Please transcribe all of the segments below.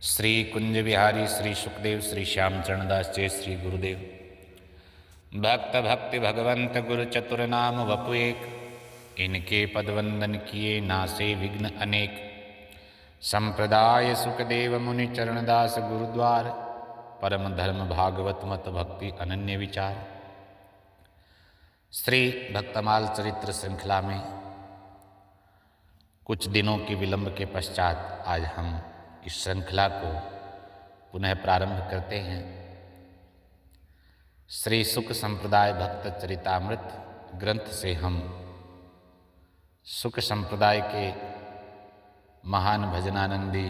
श्री कुंज बिहारी श्री सुखदेव श्री श्यामचरणदास जय श्री गुरुदेव। भक्त भक्ति भगवंत गुरु चतुर नाम वपु एक, इनके पदवंदन किए नासे विघ्न अनेक। संप्रदाय सुखदेव मुनि चरणदास गुरुद्वार, परम धर्म भागवत मत भक्ति अनन्य विचार। श्री भक्तमाल चरित्र श्रृंखला में कुछ दिनों के विलंब के पश्चात आज हम इस श्रृंखला को पुनः प्रारंभ करते हैं। श्री सुख संप्रदाय भक्त चरितामृत ग्रंथ से हम सुख संप्रदाय के महान भजनानंदी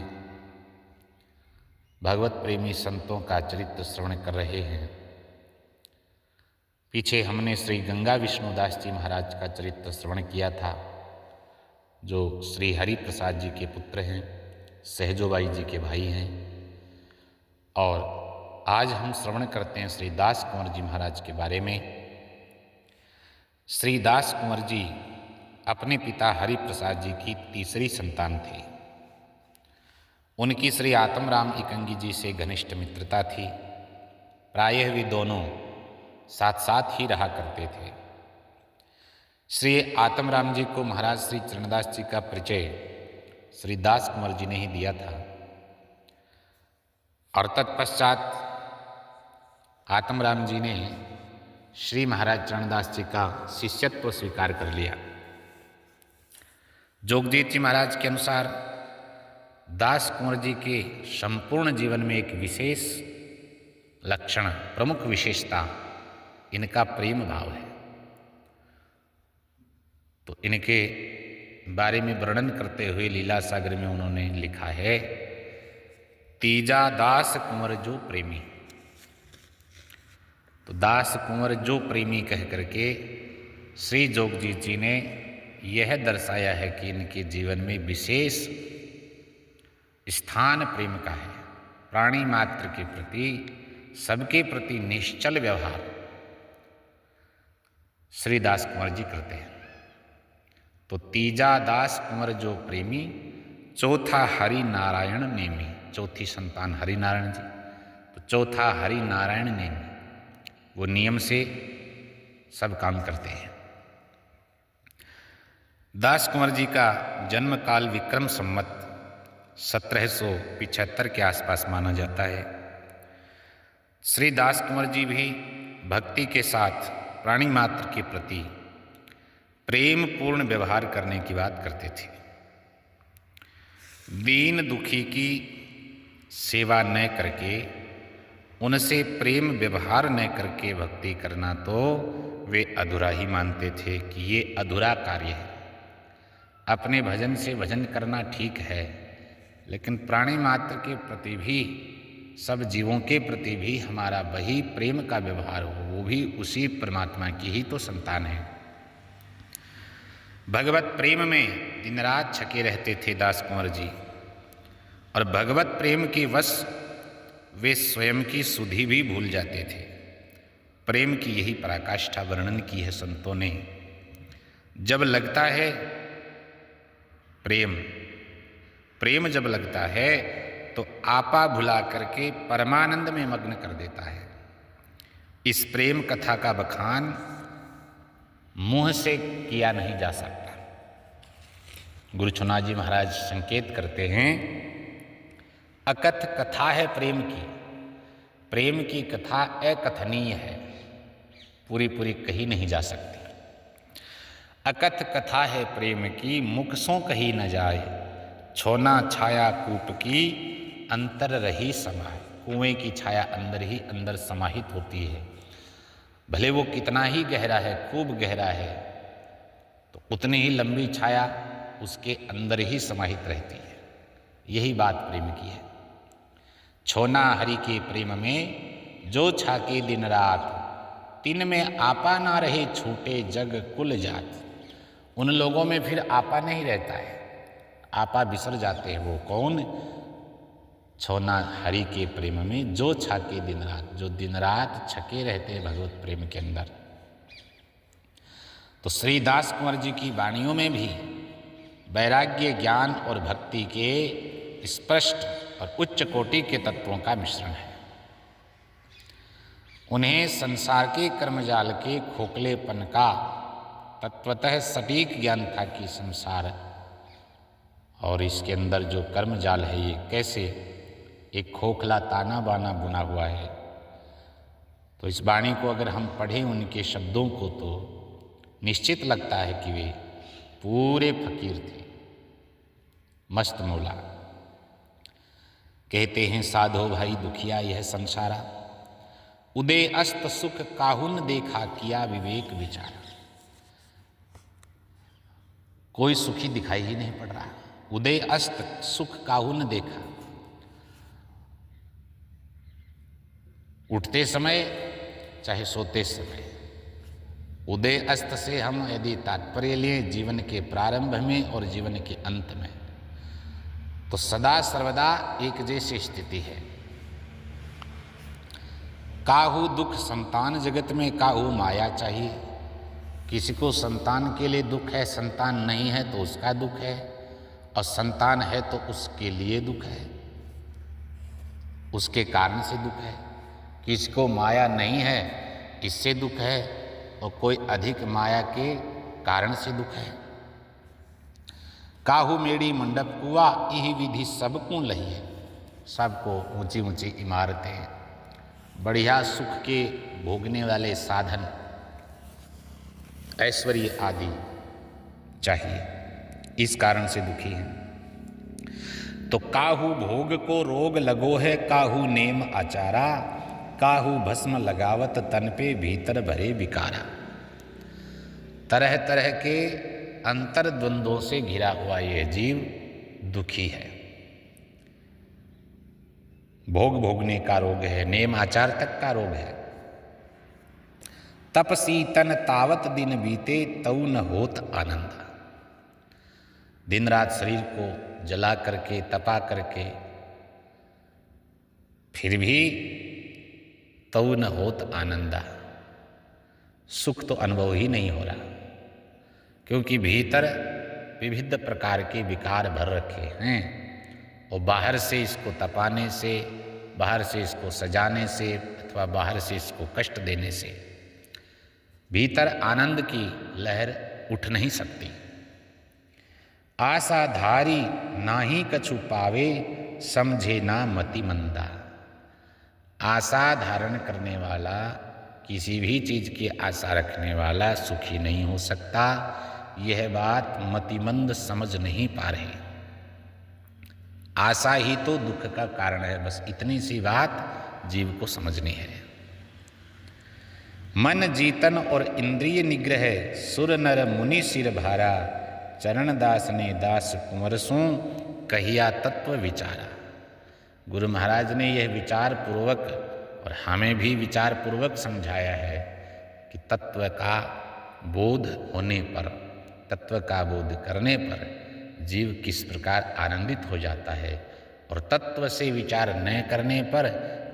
भगवत प्रेमी संतों का चरित्र श्रवण कर रहे हैं। पीछे हमने श्री गंगा विष्णुदास जी महाराज का चरित्र श्रवण किया था, जो श्री हरि प्रसाद जी के पुत्र हैं, सहजोबाई जी के भाई हैं। और आज हम श्रवण करते हैं श्री दास कुंवर जी महाराज के बारे में। श्री दास कुंवर जी अपने पिता हरि प्रसाद जी की तीसरी संतान थे। उनकी श्री आत्मराम इकंगी जी से घनिष्ठ मित्रता थी। प्रायः वे दोनों साथ साथ ही रहा करते थे। श्री आत्मराम जी को महाराज श्री चरणदास जी का परिचय श्री दास कुंवर जी ने ही दिया था, और तत्पश्चात आत्मराम जी ने श्री महाराज चरणदास जी का शिष्यत्व स्वीकार कर लिया। जोगजीत जी महाराज के अनुसार दास कुंवर जी के संपूर्ण जीवन में एक विशेष लक्षण, प्रमुख विशेषता इनका प्रेम भाव है। तो इनके बारे में वर्णन करते हुए लीला सागर में उन्होंने लिखा है, तीजा दास कुंवर जो प्रेमी। तो दास कुंवर जो प्रेमी कह करके श्री जोगजीत जी ने यह दर्शाया है कि इनके जीवन में विशेष स्थान प्रेम का है। प्राणी मात्र के प्रति, सबके प्रति निश्चल व्यवहार श्री दास कुंवर जी करते हैं। तो तीजा दास कुंवर जो प्रेमी, चौथा हरि नारायण नेमी। चौथी संतान हरि नारायण जी, तो चौथा हरि नारायण नेमी। वो नियम से सब काम करते हैं। दास कुंवर जी का जन्म काल विक्रम संवत 1775 के आसपास माना जाता है। श्री दास कुंवर जी भी भक्ति के साथ प्राणी मात्र के प्रति प्रेम पूर्ण व्यवहार करने की बात करते थे। दीन दुखी की सेवा न करके, उनसे प्रेम व्यवहार न करके भक्ति करना तो वे अधूरा ही मानते थे कि ये अधूरा कार्य है। अपने भजन से भजन करना ठीक है, लेकिन प्राणी मात्र के प्रति भी, सब जीवों के प्रति भी हमारा वही प्रेम का व्यवहार हो, वो भी उसी परमात्मा की ही तो संतान है। भगवत प्रेम में दिन रात छके रहते थे दास कुंवर जी, और भगवत प्रेम के वश वे स्वयं की सुधि भी भूल जाते थे। प्रेम की यही पराकाष्ठा वर्णन की है संतों ने। जब लगता है प्रेम जब लगता है तो आपा भुला करके परमानंद में मग्न कर देता है। इस प्रेम कथा का बखान मुंह से किया नहीं जा सकता। गुरु चुना जी महाराज संकेत करते हैं, अकथ कथा है प्रेम की। प्रेम की कथा अकथनीय है, पूरी पूरी कही नहीं जा सकती। अकथ कथा है प्रेम की, मुख सो कही न जाए। छोना छाया कूप की, अंतर रही समाये। कुएं की छाया अंदर ही अंदर समाहित होती है। भले वो कितना ही गहरा है, खूब गहरा है, तो उतनी ही लंबी छाया उसके अंदर ही समाहित रहती है। यही बात प्रेम की है। छोना हरि के प्रेम में, जो छाके दिन रात। तिन में आपा ना रहे, छूटे जग कुल जात। उन लोगों में फिर आपा नहीं रहता है, आपा बिसर जाते हैं। वो कौन? छोना हरि के प्रेम में, जो छाके दिन रात, जो दिन रात छके रहते हैं भगवत प्रेम के अंदर। तो श्री दास कुंवर जी की वाणियों में भी वैराग्य, ज्ञान और भक्ति के स्पष्ट और उच्च कोटि के तत्वों का मिश्रण है। उन्हें संसार के कर्मजाल के खोखलेपन का तत्वतः सटीक ज्ञान था कि संसार और इसके अंदर जो कर्मजाल है ये कैसे एक खोखला ताना बाना बुना हुआ है। तो इस वाणी को अगर हम पढ़ें उनके शब्दों को तो निश्चित लगता है कि वे पूरे फकीर थे, मस्त मौला। कहते हैं साधो भाई दुखिया यह संसारा, उदय अस्त सुख काहुन देखा किया विवेक विचारा। कोई सुखी दिखाई ही नहीं पड़ रहा। उदय अस्त सुख काहुन देखा, उठते समय चाहे सोते समय। उदय अस्त से हम यदि तात्पर्य लें जीवन के प्रारंभ में और जीवन के अंत में, तो सदा सर्वदा एक जैसी स्थिति है। काहू दुख संतान जगत में, काहू माया चाहिए। किसी को संतान के लिए दुख है, संतान नहीं है तो उसका दुख है, और संतान है तो उसके लिए दुख है, उसके कारण से दुख है। किसी को माया नहीं है इससे दुख है, और कोई अधिक माया के कारण से दुख है। काहू मेड़ी मंडप कुआ, यही विधि सबको लही है। सबको ऊंची ऊंची इमारतें, बढ़िया सुख के भोगने वाले साधन, ऐश्वर्य आदि चाहिए, इस कारण से दुखी हैं। तो काहू भोग को रोग लगो है, काहू नेम आचारा, काहू भस्म लगावत तन पे भीतर भरे विकारा। तरह तरह के अंतर्द्वंद्वों से घिरा हुआ यह जीव दुखी है। भोग भोगने का रोग है, नेम आचार तक का रोग है। तपसी तन तावत दिन बीते तऊ न होत आनंद। दिन रात शरीर को जला करके तपा करके फिर भी तऊ न होत आनंदा, सुख तो अनुभव ही नहीं हो रहा, क्योंकि भीतर विविध प्रकार के विकार भर रखे हैं, और बाहर से इसको तपाने से, बाहर से इसको सजाने से, अथवा बाहर से इसको कष्ट देने से भीतर आनंद की लहर उठ नहीं सकती। आशाधारी नाही कछु पावे, समझे ना मति मंदा। आशा धारण करने वाला, किसी भी चीज की आशा रखने वाला सुखी नहीं हो सकता। यह बात मतिमंद समझ नहीं पा रहे। आशा ही तो दुख का कारण है, बस इतनी सी बात जीव को समझनी है। मन जीतन और इंद्रिय निग्रह, सुर नर मुनि सिर भारा, चरण दास ने दास कुंवर सो, कहिया तत्व विचारा। गुरु महाराज ने यह विचार पूर्वक और हमें भी विचार पूर्वक समझाया है कि तत्व का बोध होने पर, तत्व का बोध करने पर जीव किस प्रकार आनंदित हो जाता है, और तत्व से विचार न करने पर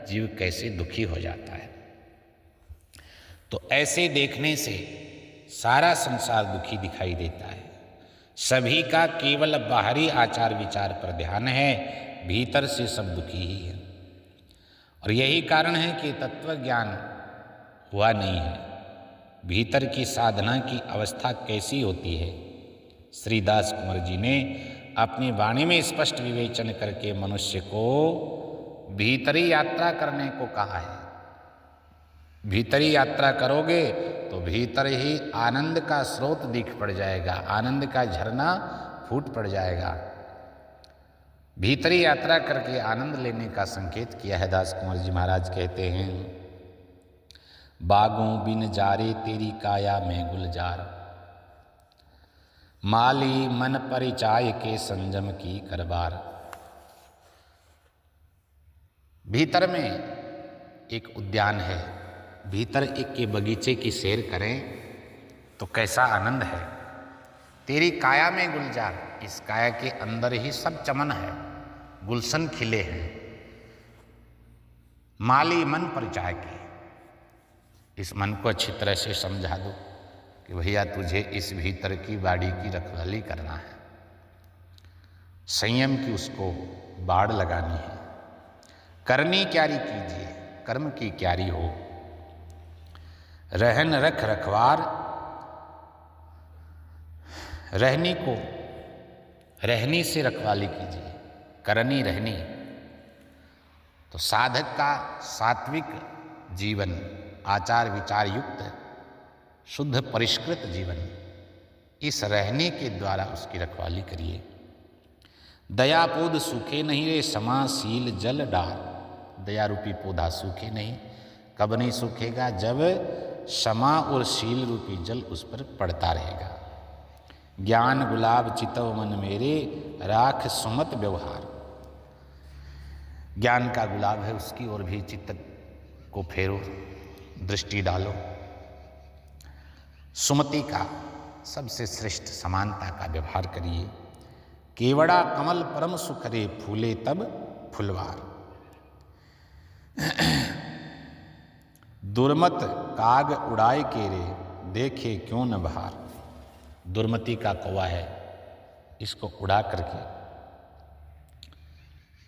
जीव कैसे दुखी हो जाता है। तो ऐसे देखने से सारा संसार दुखी दिखाई देता है। सभी का केवल बाहरी आचार विचार पर ध्यान है, भीतर से सब दुखी ही है। और यही कारण है कि तत्व ज्ञान हुआ नहीं है। भीतर की साधना की अवस्था कैसी होती है, श्रीदास कुंवर जी ने अपनी वाणी में स्पष्ट विवेचन करके मनुष्य को भीतरी यात्रा करने को कहा है। भीतरी यात्रा करोगे तो भीतर ही आनंद का स्रोत दिख पड़ जाएगा, आनंद का झरना फूट पड़ जाएगा। भीतरी यात्रा करके आनंद लेने का संकेत किया है दास कुंवर जी महाराज। कहते हैं, बागों बिन जारे तेरी काया में गुलजार, माली मन परिचाय के संजम की करबार। भीतर में एक उद्यान है, भीतर एक के बगीचे की सैर करें तो कैसा आनंद है। तेरी काया में गुलजार, इस काया के अंदर ही सब चमन है, गुलशन खिले हैं। माली मन परिचाय के, इस मन को अच्छी तरह से समझा दो कि भैया तुझे इस भीतर की बाड़ी की रखवाली करना है, संयम की उसको बाड़ लगानी है। करनी क्यारी कीजिए, कर्म की क्यारी हो। रहन रख रखवार, रहनी को रहनी से रखवाली कीजिए। करनी रहनी, तो साधक का सात्विक जीवन, आचार विचार युक्त शुद्ध परिष्कृत जीवन, इस रहने के द्वारा उसकी रखवाली करिए। दया पौध सूखे नहीं रे, समाशील जल डार। दया रूपी पौधा सूखे नहीं। कब नहीं सूखेगा? जब क्षमा और शील रूपी जल उस पर पड़ता रहेगा। ज्ञान गुलाब चितव मन मेरे, राख सुमत व्यवहार। ज्ञान का गुलाब है, उसकी ओर भी चित्त को फेरो, दृष्टि डालो। सुमति का सबसे श्रेष्ठ समानता का व्यवहार करिए। केवड़ा कमल परम सुख रे, फूले तब फुलवार। दुर्मत काग उड़ाए के रे, देखे क्यों न बहार। दुर्मति का कौवा है, इसको उड़ा करके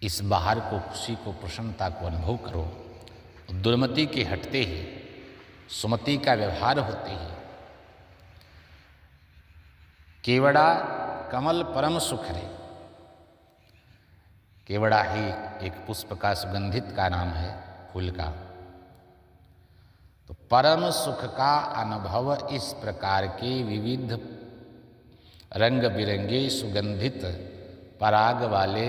इस बहार को, खुशी को, प्रसन्नता को अनुभव करो। दुर्मति के हटते ही सुमति का व्यवहार होते ही केवड़ा कमल परम सुख रे। केवड़ा ही एक पुष्प का, सुगंधित का नाम है, फूल का। तो परम सुख का अनुभव इस प्रकार के विविध रंग बिरंगे सुगंधित पराग वाले,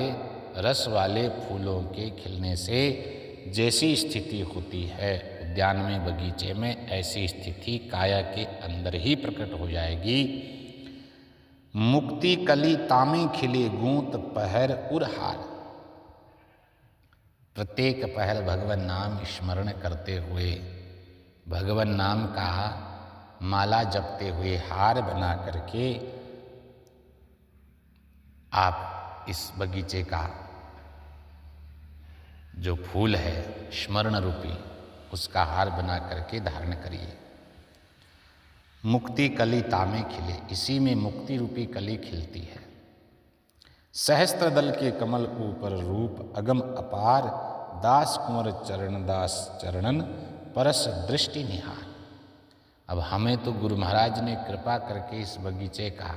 रस वाले फूलों के खिलने से जैसी स्थिति होती है उद्यान में, बगीचे में, ऐसी स्थिति काया के अंदर ही प्रकट हो जाएगी। मुक्ति कली तामे खिले, गूंत पहर उरहार। प्रत्येक पहर भगवान नाम स्मरण करते हुए, भगवान नाम का माला जपते हुए हार बना करके आप इस बगीचे का जो फूल है स्मरण रूपी, उसका हार बना करके धारण करिए। मुक्ति कली तामे खिले, इसी में मुक्ति रूपी कली खिलती है। सहस्त्र दल के कमल ऊपर रूप, अगम अपार, दास कुंवर चरण दास चरणन, परस दृष्टि निहार। अब हमें तो गुरु महाराज ने कृपा करके इस बगीचे का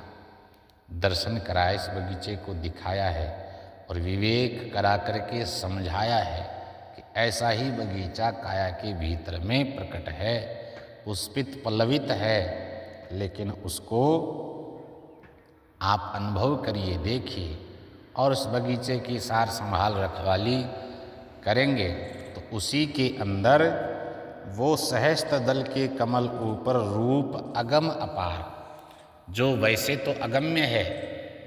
दर्शन कराया, इस बगीचे को दिखाया है और विवेक करा करके समझाया है कि ऐसा ही बगीचा काया के भीतर में प्रकट है, पुष्पित पल्लवित है, लेकिन उसको आप अनुभव करिए, देखिए और उस बगीचे की सार संभाल रखवाली करेंगे तो उसी के अंदर वो सहस्त्र दल के कमल ऊपर रूप अगम अपार, जो वैसे तो अगम्य है,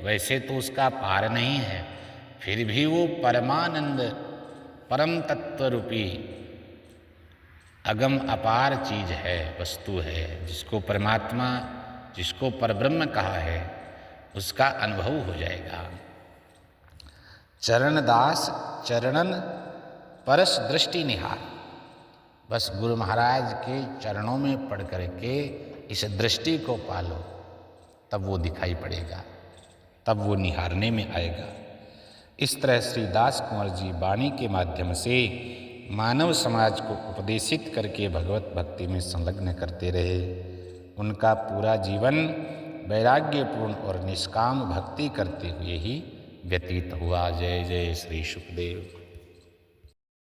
वैसे तो उसका पार नहीं है, फिर भी वो परमानंद परम तत्व रूपी अगम अपार चीज है, वस्तु है, जिसको परमात्मा, जिसको परब्रह्म कहा है, उसका अनुभव हो जाएगा। चरण दास चरणन परस दृष्टि निहार। बस गुरु महाराज के चरणों में पढ़ करके इस दृष्टि को पालो, तब वो दिखाई पड़ेगा, तब वो निहारने में आएगा। इस तरह श्री दास कुंवर जी वाणी के माध्यम से मानव समाज को उपदेशित करके भगवत भक्ति में संलग्न करते रहे। उनका पूरा जीवन वैराग्यपूर्ण और निष्काम भक्ति करते हुए ही व्यतीत हुआ। जय जय श्री सुखदेव।